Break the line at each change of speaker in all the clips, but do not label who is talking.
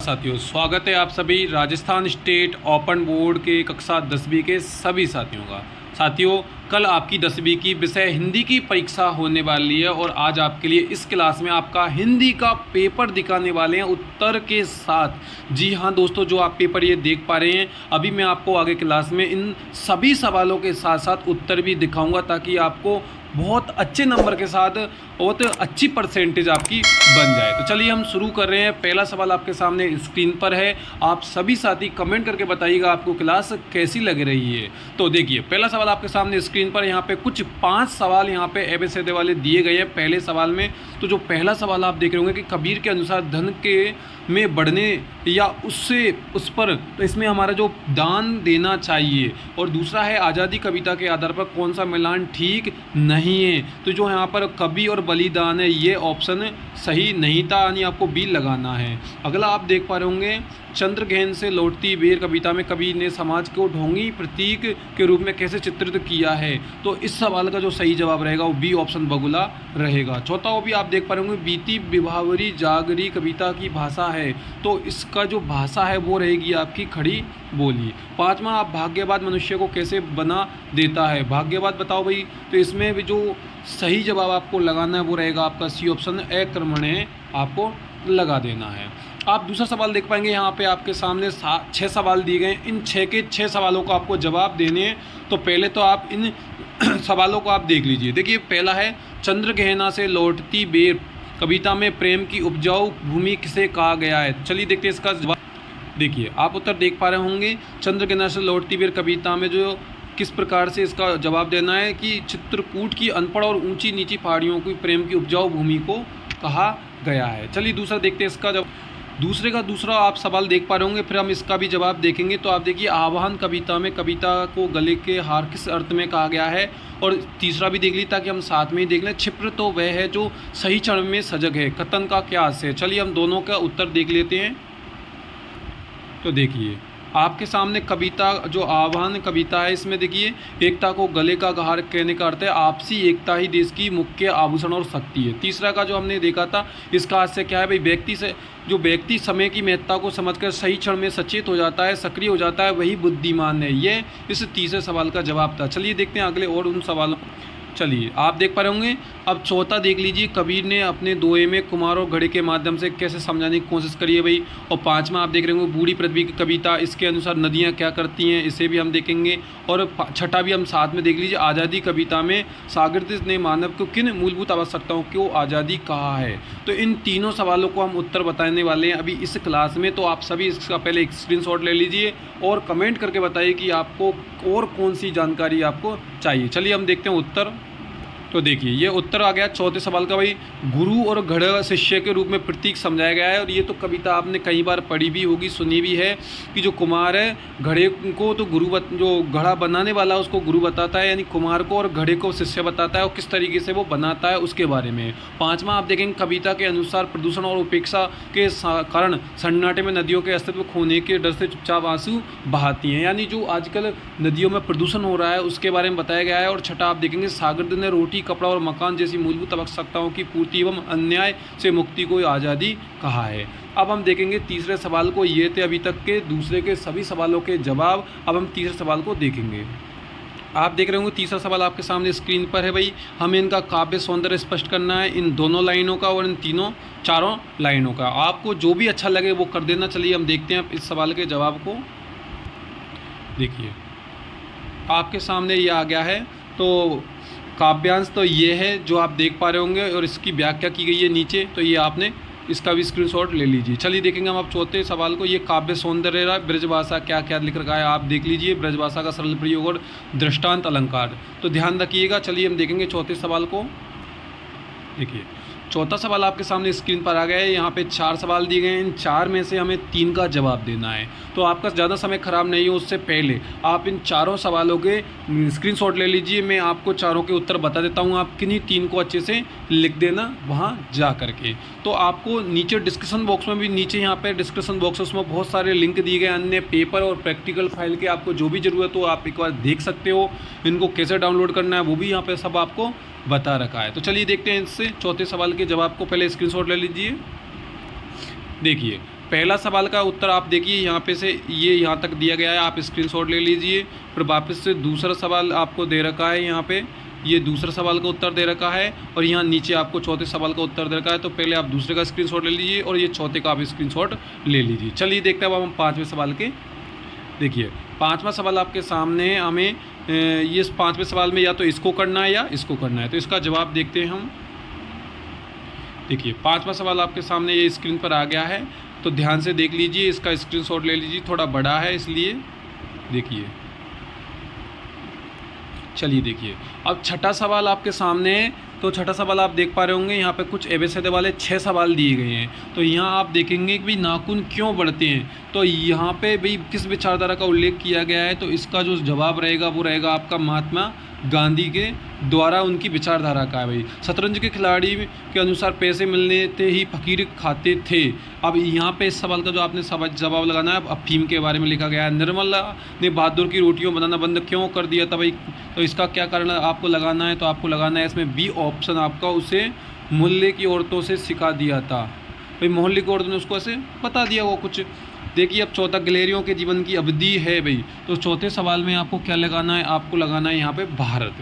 साथियों, स्वागत है आप सभी राजस्थान स्टेट ओपन बोर्ड के कक्षा 10वीं के सभी साथियों का। साथियों, कल आपकी 10वीं की विषय हिंदी की परीक्षा होने वाली है और आज आपके लिए इस क्लास में आपका हिंदी का पेपर दिखाने वाले हैं उत्तर के साथ। जी हाँ दोस्तों, जो आप पेपर ये देख पा रहे हैं, अभी मैं आपको आगे क्लास में इन सभी सवालों के साथ साथ उत्तर भी दिखाऊंगा ताकि आपको बहुत अच्छे नंबर के साथ बहुत अच्छी परसेंटेज आपकी बन जाए। तो चलिए हम शुरू कर रहे हैं। पहला सवाल आपके सामने स्क्रीन पर है। आप सभी साथी कमेंट करके बताइएगा आपको क्लास कैसी लग रही है। तो देखिए, पहला सवाल आपके सामने स्क्रीन पर यहाँ पे कुछ 5 सवाल यहाँ पे एबीसीडी वाले दिए गए हैं। पहले सवाल में तो जो पहला सवाल आप देख रहे होंगे कि कबीर के अनुसार धन के में बढ़ने या उससे उस पर, तो इसमें हमारा जो दान देना चाहिए। और दूसरा है आज़ादी कविता के आधार पर कौन सा मिलान ठीक नहीं है। तो जो यहाँ पर कवि और बलिदान है, ये ऑप्शन सही नहीं था, यानी आपको बी लगाना है। अगला आप देख पा रहे होंगे, चंद्रग्रहण से लौटती बेर कविता में कवि ने समाज को ढोंगी प्रतीक के रूप में कैसे चित्रित किया है। तो इस सवाल का जो सही जवाब रहेगा वो बी ऑप्शन बगुला रहेगा। चौथा वो भी आप देख पा रहे होंगे, बीती विभावरी जागरी कविता की भाषा है, तो इसका जो भाषा है वो रहेगी आपकी खड़ी बोली। पांचवा, आप भाग्यवाद मनुष्य को कैसे बना देता है। भाग्यवाद बताओ भाई, तो इसमें भी जो सही जवाब आपको लगाना है वो रहेगा आपका सी ऑप्शन अकर्मण्य, आपको लगा देना है। आप दूसरा सवाल देख पाएंगे, यहाँ पे आपके सामने 6 सवाल दिए गए। इन 6 के 6 सवालों को आपको जवाब देने हैं। तो पहले तो आप इन सवालों को आप देख लीजिए। देखिए, पहला है, चंद्रग्रहण से लौटती बेर कविता में प्रेम की उपजाऊ भूमि किसे कहा गया है। चलिए देखते हैं इसका जवाब। देखिए, आप उत्तर देख पा रहे होंगे, चंद्रग्रहण से लौटती बेर कविता में जो किस प्रकार से इसका जवाब देना है कि चित्रकूट की अनपढ़ और ऊंची नीची पहाड़ियों की प्रेम की उपजाऊ भूमि को कहा गया है। चलिए दूसरा देखते हैं इसका जवाब। दूसरा आप सवाल देख पा रहे होंगे, फिर हम इसका भी जवाब देखेंगे। तो आप देखिए, आवाहन कविता में कविता को गले के हार किस अर्थ में कहा गया है। और तीसरा भी देख ली ताकि हम साथ में ही देख लें, क्षिप्र तो वह है जो सही क्षण में सजग है, कथन का क्या अर्थ है। चलिए हम दोनों का उत्तर देख लेते हैं। तो देखिए, आपके सामने कविता जो आह्वान कविता है, इसमें देखिए, एकता को गले का हार कहने का अर्थ है आपसी एकता ही देश की मुख्य आभूषण और शक्ति है। तीसरा का जो हमने देखा था, इसका अर्थ से क्या है भाई, व्यक्ति समय की महत्ता को समझकर सही क्षण में सचेत हो जाता है, सक्रिय हो जाता है, वही बुद्धिमान है। ये इस तीसरे सवाल का जवाब था। चलिए देखते हैं अगले और उन सवालों। चलिए आप देख पा रहे होंगे, अब चौथा देख लीजिए, कबीर ने अपने दोहे में कुमार और घड़े के माध्यम से कैसे समझाने की कोशिश करी है भाई। और पांचवा आप देख रहे होंगे, बूढ़ी पृथ्वी की कविता, इसके अनुसार नदियां क्या करती हैं, इसे भी हम देखेंगे। और छठा भी हम साथ में देख लीजिए, आज़ादी कविता में सागर ने मानव को किन मूलभूत आवश्यकताओं को आज़ादी कहा है। तो इन तीनों सवालों को हम उत्तर बताने वाले हैं अभी इस क्लास में। तो आप सभी इसका पहले एक स्क्रीनशॉट ले लीजिए और कमेंट करके बताइए कि आपको और कौन सी जानकारी आपको चाहिए। चलिए हम देखते हैं उत्तर। तो देखिए, ये उत्तर आ गया चौथे सवाल का भाई, गुरु और घड़ा शिष्य के रूप में प्रतीक समझाया गया है। और ये तो कविता आपने कई बार पढ़ी भी होगी, सुनी भी है कि जो कुमार है, घड़े को तो जो घड़ा बनाने वाला है उसको गुरु बताता है, यानी कुमार को, और घड़े को शिष्य बताता है और किस तरीके से वो बनाता है उसके बारे में। पांचवा आप देखेंगे, कविता के अनुसार प्रदूषण और उपेक्षा के कारण सन्नाटे में नदियों के अस्तित्व खोने के डर से चुपचाप आंसू बहाती हैं, यानी जो आजकल नदियों में प्रदूषण हो रहा है उसके बारे में बताया गया है। और छठा आप देखेंगे, सागर ने रोटी, कपड़ा और मकान जैसी मूलभूत आवश्यकताओं की पूर्ति एवं अन्याय से मुक्ति को आज़ादी कहा है। अब हम देखेंगे तीसरे सवाल को। ये थे अभी तक के दूसरे के सभी सवालों के जवाब। अब हम तीसरे सवाल को देखेंगे। आप देख रहे होंगे, तीसरा सवाल आपके सामने स्क्रीन पर है भाई। हमें इनका काव्य सौंदर्य स्पष्ट करना है, इन दोनों लाइनों का और इन चारों लाइनों का। आपको जो भी अच्छा लगे वो कर देना। चलिए हम देखते हैं इस सवाल के जवाब को। देखिए, आपके सामने ये आ गया है। तो काव्यांश तो ये है जो आप देख पा रहे होंगे और इसकी व्याख्या की गई है नीचे, तो ये आपने इसका भी स्क्रीनशॉट ले लीजिए। चलिए देखेंगे हम आप चौथे सवाल को। ये काव्य सौंदर्य, ब्रजभाषा क्या क्या लिख रखा है आप देख लीजिए, ब्रजभाषा का सरल प्रयोग और दृष्टांत अलंकार, तो ध्यान रखिएगा। चलिए हम देखेंगे चौथे सवाल को। देखिए, चौथा सवाल आपके सामने स्क्रीन पर आ गया है। यहाँ पे 4 सवाल दिए गए हैं, इन 4 में से हमें 3 का जवाब देना है। तो आपका ज़्यादा समय खराब नहीं हो, उससे पहले आप इन चारों सवालों के स्क्रीनशॉट ले लीजिए। मैं आपको चारों के उत्तर बता देता हूँ, आप किन्हीं 3 को अच्छे से लिख देना वहाँ जा करके। तो आपको नीचे डिस्क्रिप्शन बॉक्स में भी, नीचे यहाँ पे डिस्क्रिप्शन बॉक्स है, उसमें बहुत सारे लिंक दिए गए अन्य पेपर और प्रैक्टिकल फाइल के। आपको जो भी ज़रूरत हो आप एक बार देख सकते हो। इनको कैसे डाउनलोड करना है वो भी यहाँ पे सब आपको बता रखा है। तो चलिए देखते हैं इससे चौथे सवाल के जवाब को। पहले स्क्रीनशॉट ले लीजिए। देखिए, पहला सवाल का उत्तर आप देखिए यहाँ पे से ये यहाँ तक दिया गया है, आप स्क्रीनशॉट ले लीजिए। फिर वापस से दूसरा सवाल आपको दे रखा है, यहाँ पे ये दूसरा सवाल का उत्तर दे रखा है और यहाँ नीचे आपको चौथे सवाल का उत्तर दे रखा है। तो पहले आप दूसरे का स्क्रीनशॉट ले लीजिए और ये चौथे का आप स्क्रीनशॉट ले लीजिए। चलिए देखते हैं अब हम पाँचवें सवाल के। देखिए पाँचवा सवाल आपके सामने है, हमें ये पाँचवें सवाल में या तो इसको करना है या इसको करना है। तो इसका जवाब देखते हैं हम। देखिए पाँचवा सवाल आपके सामने ये स्क्रीन पर आ गया है, तो ध्यान से देख लीजिए, इसका स्क्रीनशॉट ले लीजिए, थोड़ा बड़ा है इसलिए। देखिए चलिए देखिए अब छठा सवाल आपके सामने है। तो छठा सवाल आप देख पा रहे होंगे, यहाँ पे कुछ एबीसीडी वाले 6 सवाल दिए गए हैं। तो यहाँ आप देखेंगे कि भाई नाखून क्यों बढ़ते हैं, तो यहाँ पे भाई किस विचारधारा का उल्लेख किया गया है। तो इसका जो जवाब रहेगा वो रहेगा आपका महात्मा गांधी के द्वारा उनकी विचारधारा का है। भाई शतरंज के खिलाड़ी के अनुसार पैसे मिलने थे ही फकीर खाते थे। अब यहाँ पे इस सवाल का जो आपने जवाब लगाना है, अफीम के बारे में लिखा गया है। निर्मला ने बहादुर की रोटियों बनाना बंद क्यों कर दिया था भाई, तो इसका क्या कारण आपको लगाना है। तो आपको लगाना है इसमें बी ऑप्शन आपका, उसे मोहल्ले की औरतों से सिखा दिया था। भाई मोहल्ले की औरतों ने उसको ऐसे बता दिया वो कुछ। देखिए अब चौथा गिलहरियों के जीवन की अवधि है भाई, तो चौथे सवाल में आपको क्या लगाना है, आपको लगाना है यहाँ पे भारत,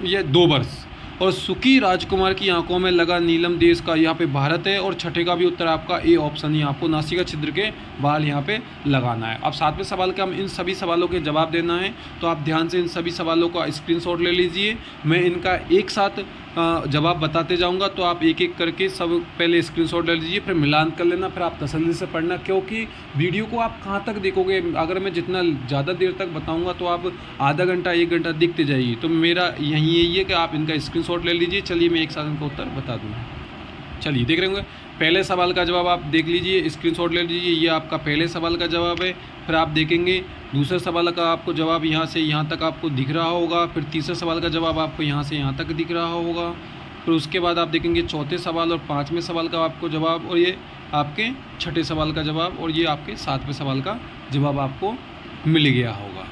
ये 2 वर्ष। और सुखी राजकुमार की आंखों में लगा नीलम देश का, यहाँ पे भारत है। और छठे का भी उत्तर आपका ए ऑप्शन ही, आपको नासिका छिद्र के बाल यहाँ पे लगाना है। अब सातवें सवाल का हम इन सभी सवालों के जवाब देना है, तो आप ध्यान से इन सभी सवालों का स्क्रीनशॉट ले लीजिए। मैं इनका एक साथ जवाब बताते जाऊंगा, तो आप एक एक करके सब पहले स्क्रीनशॉट ले लीजिए, फिर मिलान कर लेना, फिर आप तसल्ली से पढ़ना। क्योंकि वीडियो को आप कहाँ तक देखोगे, अगर मैं जितना ज़्यादा देर तक बताऊंगा तो आप आधा घंटा 1 घंटा देखते जाइए। तो मेरा यही है कि आप इनका स्क्रीनशॉट ले लीजिए। चलिए मैं एक साथ इनका उत्तर बता दूँगा। चलिए देख रहे होंगे, पहले सवाल का जवाब आप देख लीजिए, स्क्रीनशॉट ले लीजिए, ये आपका पहले सवाल का जवाब है। फिर आप देखेंगे दूसरे सवाल का आपको जवाब यहाँ से यहाँ तक आपको दिख रहा होगा। फिर तीसरे सवाल का जवाब आपको यहाँ से यहाँ तक दिख रहा होगा। फिर उसके बाद आप देखेंगे चौथे सवाल और पाँचवें सवाल का आपको जवाब, और ये आपके छठे सवाल का जवाब, और ये आपके सातवें सवाल का जवाब आपको मिल गया होगा।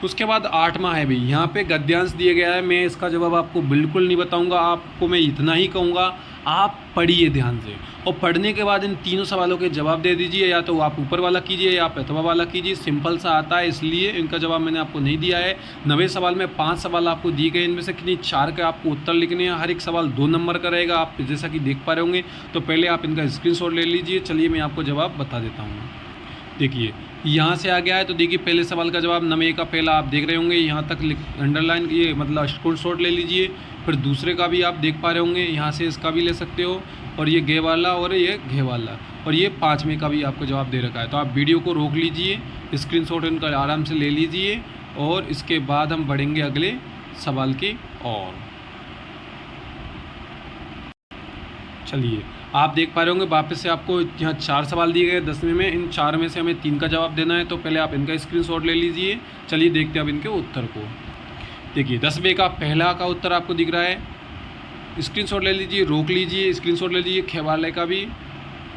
उसके बाद 8वां है भाई, यहाँ पे गद्यांश दिया गया है। मैं इसका जवाब आपको बिल्कुल नहीं बताऊंगा, आपको मैं इतना ही कहूँगा आप पढ़िए ध्यान से, और पढ़ने के बाद इन तीनों सवालों के जवाब दे दीजिए। या तो आप ऊपर वाला कीजिए या आप अथवा वाला कीजिए, सिंपल सा आता है, इसलिए इनका जवाब मैंने आपको नहीं दिया है। 9वें सवाल में 5 सवाल आपको दिए गए, इनमें से किन्हीं 4 के आपको उत्तर लिखने हैं। हर एक सवाल 2 नंबर का रहेगा, आप जैसा कि देख पा रहे होंगे। तो पहले आप इनका स्क्रीनशॉट ले लीजिए। चलिए मैं आपको जवाब बता देता हूँ। देखिए यहाँ से आ गया है, तो देखिए पहले सवाल का जवाब 9वें का पहला आप देख रहे होंगे, यहाँ तक अंडरलाइन ये मतलब स्क्रीनशॉट ले लीजिए। फिर दूसरे का भी आप देख पा रहे होंगे, यहाँ से इसका भी ले सकते हो, और ये गे वाला और ये घे वाला, और ये 5वें का भी आपको जवाब दे रखा है। तो आप वीडियो को रोक लीजिए, स्क्रीनशॉट इनका आराम से ले लीजिए, और इसके बाद हम बढ़ेंगे अगले सवाल की ओर। चलिए आप देख पा रहे होंगे, वापस से आपको यहाँ 4 सवाल दिए गए 10वें में, इन 4 में से हमें 3 का जवाब देना है। तो पहले आप इनका स्क्रीनशॉट ले लीजिए। चलिए देखते हैं अब इनके उत्तर को। देखिए 10वें का पहला का उत्तर आपको दिख रहा है, स्क्रीनशॉट ले लीजिए, रोक लीजिए, स्क्रीनशॉट ले लीजिए। खे वाले का भी,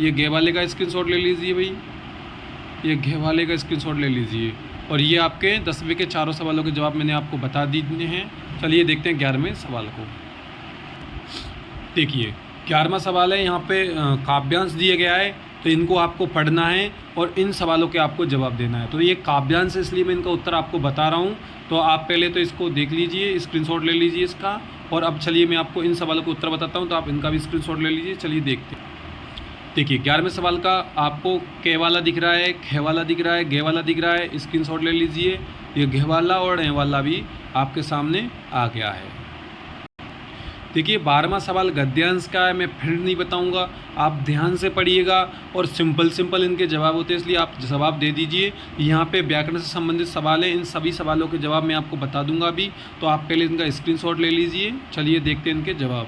ये घे वाले का स्क्रीनशॉट ले लीजिए भाई, ये घे वाले का स्क्रीनशॉट ले लीजिए। और ये आपके 10वें के चारों सवालों के जवाब मैंने आपको बता दिए हैं। चलिए देखते हैं 11वें सवाल को। देखिए 11वां सवाल है, यहाँ पे काव्यांश दिया गया है, तो इनको आपको पढ़ना है और इन सवालों के आपको जवाब देना है। तो ये काव्यांश है, इसलिए मैं इनका उत्तर आपको बता रहा हूँ। तो आप पहले तो इसको देख लीजिए, स्क्रीनशॉट ले लीजिए इसका, और अब चलिए मैं आपको इन सवालों के उत्तर बताता हूँ, तो आप इनका भी स्क्रीनशॉट ले लीजिए। चलिए देखते हैं। देखिए 11वें सवाल का आपको के वाला दिख रहा है, खे वाला दिख रहा है, घे वाला दिख रहा है, स्क्रीनशॉट ले लीजिए। ये घे वाला और ए वाला भी आपके सामने आ गया है। देखिए 12वां सवाल गद्यांश का है, मैं फिर नहीं बताऊंगा, आप ध्यान से पढ़िएगा, और सिंपल इनके जवाब होते हैं, इसलिए आप जवाब दे दीजिए। यहाँ पे व्याकरण से संबंधित सवाल हैं, इन सभी सवालों के जवाब मैं आपको बता दूंगा अभी। तो आप पहले इनका स्क्रीनशॉट ले लीजिए। चलिए देखते हैं इनके जवाब।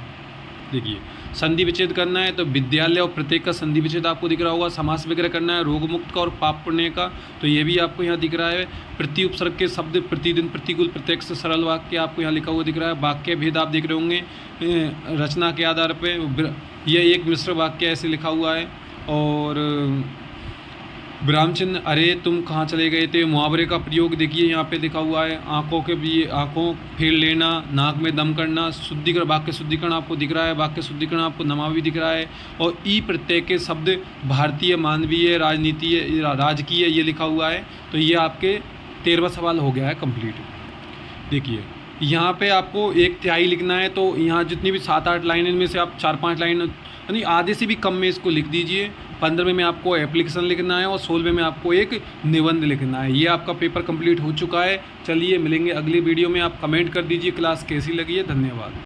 देखिए संधि विच्छेद करना है, तो विद्यालय और प्रत्येक का संधि विच्छेद आपको दिख रहा होगा। समास विग्रह करना है, रोग मुक्त का और पाप पुण्य का, तो ये भी आपको यहाँ दिख रहा है। प्रति उपसर्ग के शब्द, प्रतिदिन, प्रतिकूल, प्रत्यक्ष, सरल वाक्य आपको यहाँ लिखा हुआ दिख रहा है। वाक्य भेद आप देख रहे होंगे रचना के आधार पे, ये एक मिश्र वाक्य ऐसे लिखा हुआ है। और विराम चिन्ह, अरे तुम कहाँ चले गए थे। मुहावरे का प्रयोग देखिए यहाँ पे लिखा हुआ है, आँखों के भी आँखों फेर लेना, नाक में दम करना, शुद्धिकरण, वाक्य शुद्धिकरण आपको दिख रहा है, वाक्य शुद्धिकरण आपको नमावि दिख रहा है, और ई प्रत्यय के शब्द भारतीय, मानवीय, राजनीतिय, राजकीय ये लिखा हुआ है। तो ये आपके 13वां सवाल हो गया है कंप्लीट। देखिए यहाँ पे आपको 1/3 लिखना है, तो यहाँ जितनी भी 7-8 लाइन इनमें से आप 4-5 लाइन यानी आधे से भी कम में इसको लिख दीजिए। 15वें में आपको एप्लीकेशन लिखना है और 16वें में आपको एक निबंध लिखना है। ये आपका पेपर कंप्लीट हो चुका है। चलिए मिलेंगे अगली वीडियो में। आप कमेंट कर दीजिए क्लास कैसी लगी है। धन्यवाद।